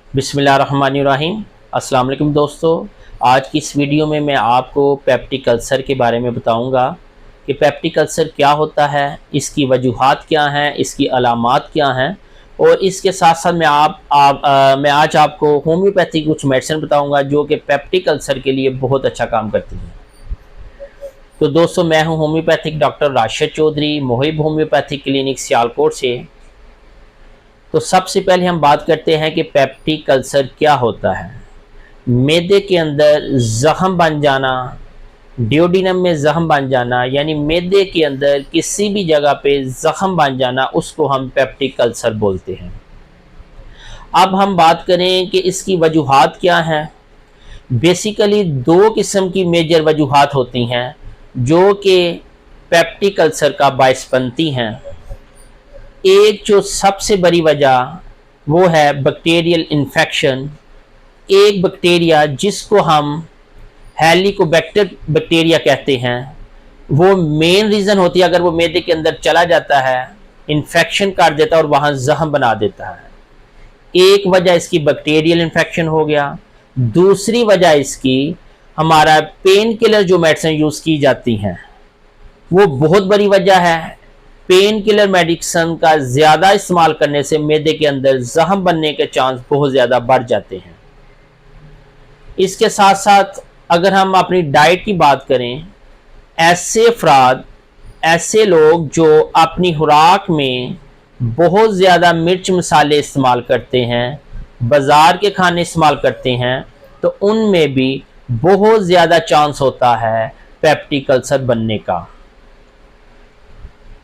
बिस्मिल्लाहिर्रहमानिर्रहीम। अस्सलाम वालेकुम दोस्तों, आज की इस वीडियो में मैं आपको पेप्टिक अल्सर के बारे में बताऊंगा कि पेप्टिक अल्सर क्या होता है, इसकी वजूहात क्या हैं, इसकी अलामात क्या हैं और इसके साथ साथ मैं आज आपको होम्योपैथी कुछ मेडिसिन बताऊंगा जो कि पेप्टिक अल्सर के लिए बहुत अच्छा काम करती हैं। तो दोस्तों, मैं हूं homeopathic doctor Rashid Chaudhary, Mohib homeopathic clinic Sialkot से। तो सबसे पहले हम बात करते हैं कि पेप्टिक अल्सर क्या होता है। मैदे के अंदर जख्म बन जाना, डियोडिनम में जख्म बन जाना, यानी मैदे के अंदर किसी भी जगह पे जख्म बन जाना, उसको हम पेप्टिक अल्सर बोलते हैं। अब हम बात करें कि इसकी वजूहात क्या हैं। बेसिकली दो किस्म की मेजर वजूहात होती हैं जो कि पेप्टिक अल्सर का बायस बनती हैं। एक जो सबसे बड़ी वजह वो है बैक्टीरियल इन्फेक्शन। एक बैक्टीरिया जिसको हम हेलिकोबैक्टर बैक्टीरिया कहते हैं, वो मेन रीज़न होती है। अगर वो मैदे के अंदर चला जाता है, इन्फेक्शन कर देता है और वहाँ जख्म बना देता है। एक वजह इसकी बैक्टीरियल इन्फेक्शन हो गया। दूसरी वजह इसकी हमारा पेन किलर जो मेडिसिन यूज़ की जाती हैं, वो बहुत बड़ी वजह है। पेन किलर मेडिसिन का ज़्यादा इस्तेमाल करने से मैदे के अंदर जख्म बनने के चांस बहुत ज़्यादा बढ़ जाते हैं। इसके साथ साथ अगर हम अपनी डाइट की बात करें, ऐसे लोग जो अपनी खुराक में बहुत ज़्यादा मिर्च मसाले इस्तेमाल करते हैं, बाज़ार के खाने इस्तेमाल करते हैं, तो उनमें भी बहुत ज़्यादा चांस होता है पेप्टिक अल्सर बनने का।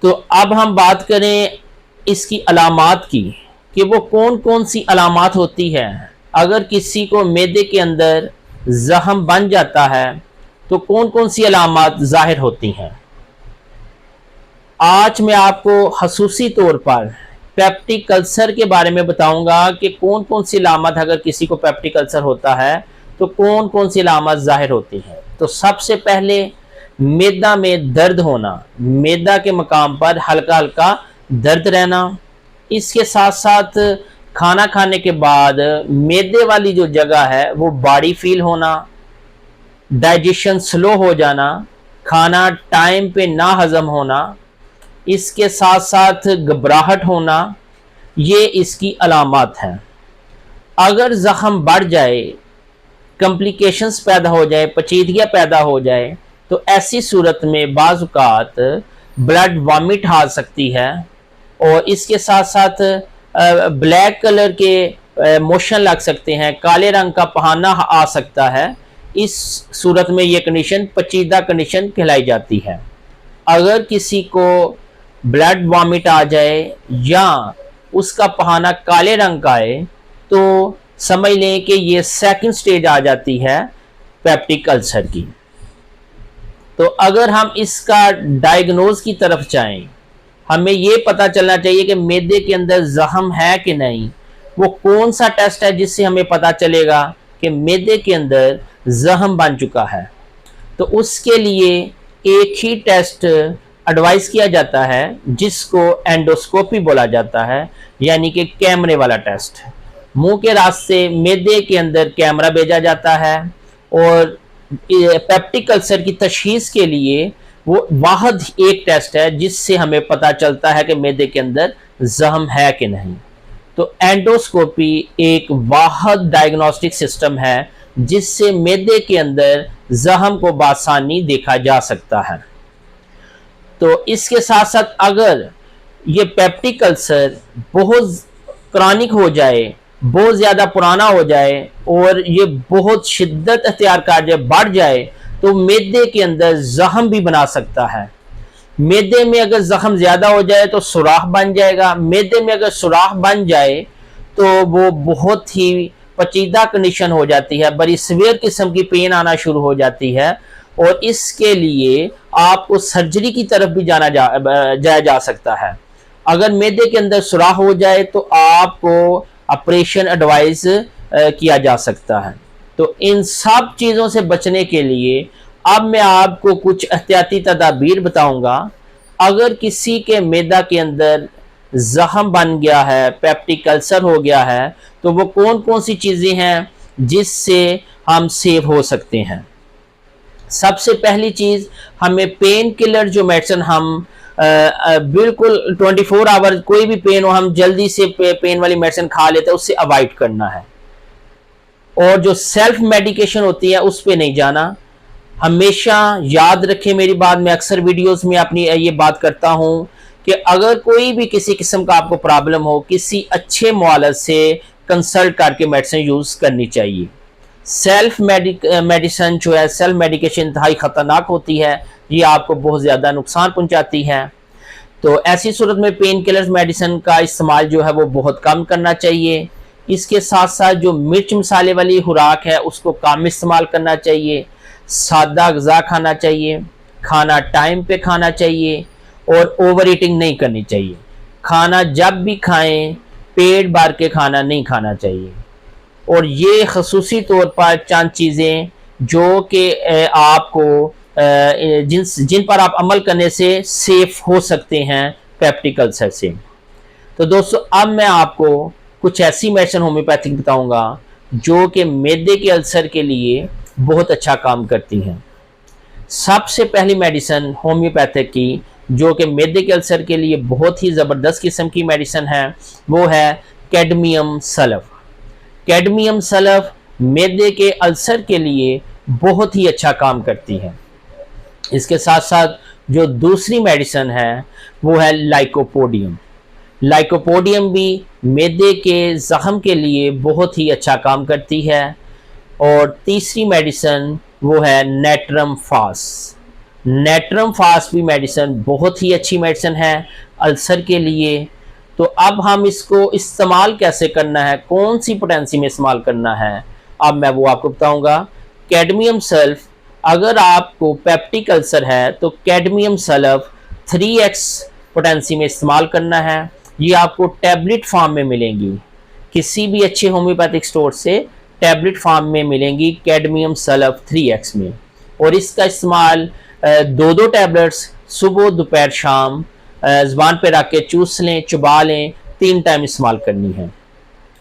तो अब हम बात करें इसकी अलामात की कि वो कौन कौन सी अलामात होती है। अगर किसी को मैदे के अंदर जख्म बन जाता है तो कौन कौन सी अलामात ज़ाहिर होती हैं। आज मैं आपको खसूसी तौर पर पेप्टिक अल्सर के बारे में बताऊंगा कि कौन कौन सी अलामत, अगर किसी को पेप्टिक अल्सर होता है तो कौन कौन सी अलामत ज़ाहिर होती हैं। तो सबसे पहले मैदा में दर्द होना, मैदा के मकाम पर हल्का हल्का दर्द रहना। इसके साथ साथ खाना खाने के बाद मैदे वाली जो जगह है वो भारी फील होना, डाइजेशन स्लो हो जाना, खाना टाइम पे ना हजम होना, इसके साथ साथ घबराहट होना, ये इसकी अलामत हैं। अगर ज़ख्म बढ़ जाए, कॉम्प्लिकेशंस पैदा हो जाए, पेचीदगियाँ पैदा हो जाए, तो ऐसी सूरत में बाज़-औक़ात ब्लड वॉमिट आ सकती है और इसके साथ साथ ब्लैक कलर के मोशन लग सकते हैं, काले रंग का पहाना आ सकता है। इस सूरत में ये कंडीशन पेचीदा कंडीशन कहलाई जाती है। अगर किसी को ब्लड वॉमिट आ जाए या उसका पहाना काले रंग का आए तो समझ लें कि ये सेकंड स्टेज आ जाती है पेप्टिक अल्सर की। तो अगर हम इसका डायग्नोज की तरफ जाएं, हमें ये पता चलना चाहिए कि मैदे के अंदर जख्म है कि नहीं। वो कौन सा टेस्ट है जिससे हमें पता चलेगा कि मैदे के अंदर जख्म बन चुका है। तो उसके लिए एक ही टेस्ट एडवाइस किया जाता है जिसको एंडोस्कोपी बोला जाता है, यानी कि कैमरे वाला टेस्ट। मुंह के रास्ते मैदे के अंदर कैमरा भेजा जाता है और पेप्टिक अल्सर की तशखीस के लिए वो वाहद एक टेस्ट है जिससे हमें पता चलता है कि मैदे के अंदर जख्म है कि नहीं। तो एंडोस्कोपी एक वाहद डायग्नोस्टिक सिस्टम है जिससे मैदे के अंदर जख्म को बासानी देखा जा सकता है। तो इसके साथ साथ अगर ये पेप्टिक अल्सर बहुत क्रॉनिक हो जाए, बहुत ज़्यादा पुराना हो जाए और ये बहुत शिद्दत अख्तियार कर जाए, बढ़ जाए, तो मैदे के अंदर जख्म भी बना सकता है। मैदे में अगर जख्म ज़्यादा हो जाए तो सुराख बन जाएगा। मैदे में अगर सुराख बन जाए तो वो बहुत ही पेचीदा कंडीशन हो जाती है, बड़ी सीवियर किस्म की पेन आना शुरू हो जाती है और इसके लिए आपको सर्जरी की तरफ भी जाया जा सकता है। अगर मैदे के अंदर सुराख हो जाए तो आपको ऑपरेशन एडवाइस किया जा सकता है। तो इन सब चीज़ों से बचने के लिए अब मैं आपको कुछ एहतियाती तदाबीर बताऊंगा। अगर किसी के मैदा के अंदर जख्म बन गया है, पेप्टिक अल्सर हो गया है, तो वो कौन कौन सी चीज़ें हैं जिससे हम सेव हो सकते हैं। सबसे पहली चीज़, हमें पेन किलर जो मेडिसिन हम बिल्कुल 24 आवर कोई भी पेन हो हम जल्दी से पेन वाली मेडिसिन खा लेते हैं, उससे अवॉइड करना है। और जो सेल्फ मेडिकेशन होती है उस पर नहीं जाना। हमेशा याद रखें मेरी बात, मैं अक्सर वीडियोस में अपनी ये बात करता हूं कि अगर कोई भी किसी किस्म का आपको प्रॉब्लम हो, किसी अच्छे मुआलिज से कंसल्ट करके मेडिसिन यूज़ करनी चाहिए। सेल्फ मेडिसिन जो है, सेल्फ मेडिकेशन इंतहाई ख़तरनाक होती है, ये आपको बहुत ज़्यादा नुकसान पहुंचाती है। तो ऐसी सूरत में पेन किलर्स मेडिसिन का इस्तेमाल जो है वो बहुत कम करना चाहिए। इसके साथ साथ जो मिर्च मसाले वाली खुराक है उसको कम इस्तेमाल करना चाहिए। सादा ग़िज़ा खाना चाहिए, खाना टाइम पे खाना चाहिए और ओवर ईटिंग नहीं करनी चाहिए। खाना जब भी खाएं पेट भर के खाना नहीं खाना चाहिए। और ये खसूसी तौर पर चंद चीज़ें जो कि आपको जिन पर आप अमल करने से सेफ हो सकते हैं पेप्टिक अल्सर से। तो दोस्तों अब मैं आपको कुछ ऐसी मेडिसिन होम्योपैथिक बताऊंगा जो कि मैदे के अल्सर के लिए बहुत अच्छा काम करती हैं। सबसे पहली मेडिसिन होम्योपैथिक की जो कि मैदे के अल्सर के लिए बहुत ही ज़बरदस्त किस्म की मेडिसिन है वो है कैडमियम सल्फ। कैडमियम सल्फ मैदे के अल्सर के लिए बहुत ही अच्छा काम करती है। इसके साथ साथ जो दूसरी मेडिसिन है वो है लाइकोपोडियम। लाइकोपोडियम भी मैदे के ज़ख्म के लिए बहुत ही अच्छा काम करती है। और तीसरी मेडिसिन वो है नेट्रम फास। नेट्रम फास भी मेडिसिन बहुत ही अच्छी मेडिसिन है अल्सर के लिए। तो अब हम इसको इस्तेमाल कैसे करना है, कौन सी पोटेंसी में इस्तेमाल करना है, अब मैं वो आपको बताऊंगा। कैडमियम सल्फ, अगर आपको पेप्टिक अल्सर है तो कैडमियम सल्फ 3x पोटेंसी में इस्तेमाल करना है। ये आपको टैबलेट फॉर्म में मिलेंगी, किसी भी अच्छे होम्योपैथिक स्टोर से टैबलेट फॉर्म में मिलेंगी कैडमियम सल्फ 3x में। और इसका इस्तेमाल 2-2 टैबलेट्स सुबह दोपहर शाम ज़ुबान पे रख के चूस लें, चबा लें, 3 टाइम इस्तेमाल करनी है।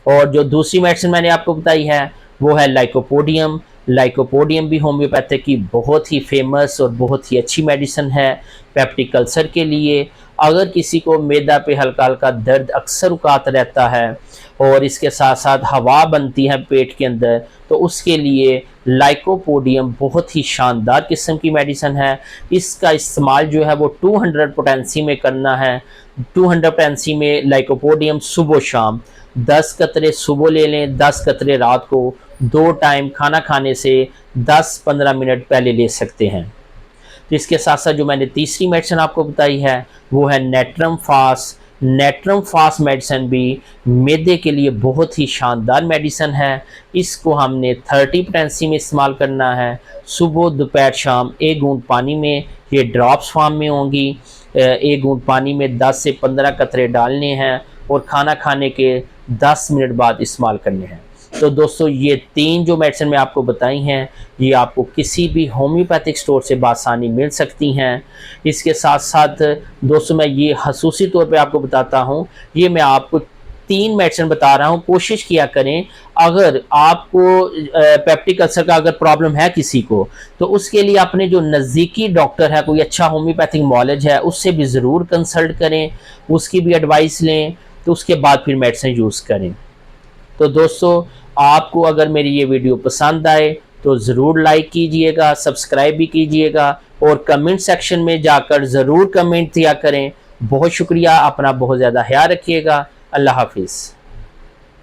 और जो दूसरी मेडिसिन मैंने आपको बताई है वो है लाइकोपोडियम। लाइकोपोडियम भी होम्योपैथिक की बहुत ही फेमस और बहुत ही अच्छी मेडिसिन है पेप्टिक अल्सर के लिए। अगर किसी को मैदा पे हल्का हल्का दर्द अक्सर औक़ात रहता है और इसके साथ साथ हवा बनती है पेट के अंदर, तो उसके लिए लाइकोपोडियम बहुत ही शानदार किस्म की मेडिसिन है। इसका इस्तेमाल जो है वो 200 पोटेंसी में करना है। 200 पोटेंसी में लाइकोपोडियम सुबह शाम 10 कतरे सुबह ले लें, 10 कतरे रात को, 2 टाइम खाना खाने से 10-15 मिनट पहले ले सकते हैं। तो इसके साथ साथ जो मैंने तीसरी मेडिसिन आपको बताई है वो है नेट्रम फास। नेट्रम फास मेडिसिन भी मैदे के लिए बहुत ही शानदार मेडिसिन है। इसको हमने 30 पोटेंसी में इस्तेमाल करना है, सुबह दोपहर शाम 1 घूंट पानी में, ये ड्रॉप्स फॉर्म में होंगी। 1 घूंट पानी में 10 से 15 कतरे डालने हैं और खाना खाने के 10 मिनट बाद इस्तेमाल करने हैं। तो दोस्तों ये 3 जो मेडिसिन मैं आपको बताई हैं ये आपको किसी भी होम्योपैथिक स्टोर से बासानी मिल सकती हैं। इसके साथ साथ दोस्तों मैं ये खसूसी तौर पे आपको बताता हूँ, ये मैं आपको 3 मेडिसिन बता रहा हूँ। कोशिश किया करें अगर आपको पेप्टिक अल्सर का अगर प्रॉब्लम है किसी को, तो उसके लिए अपने जो नज़दीकी डॉक्टर है, कोई अच्छा होम्योपैथिक नॉलेज है, उससे भी ज़रूर कंसल्ट करें, उसकी भी एडवाइस लें, तो उसके बाद फिर मेडिसिन यूज़ करें। तो दोस्तों आपको अगर मेरी ये वीडियो पसंद आए तो ज़रूर लाइक कीजिएगा, सब्सक्राइब भी कीजिएगा और कमेंट सेक्शन में जाकर ज़रूर कमेंट दिया करें। बहुत शुक्रिया, अपना बहुत ज़्यादा ख्याल रखिएगा। अल्लाह हाफिज़।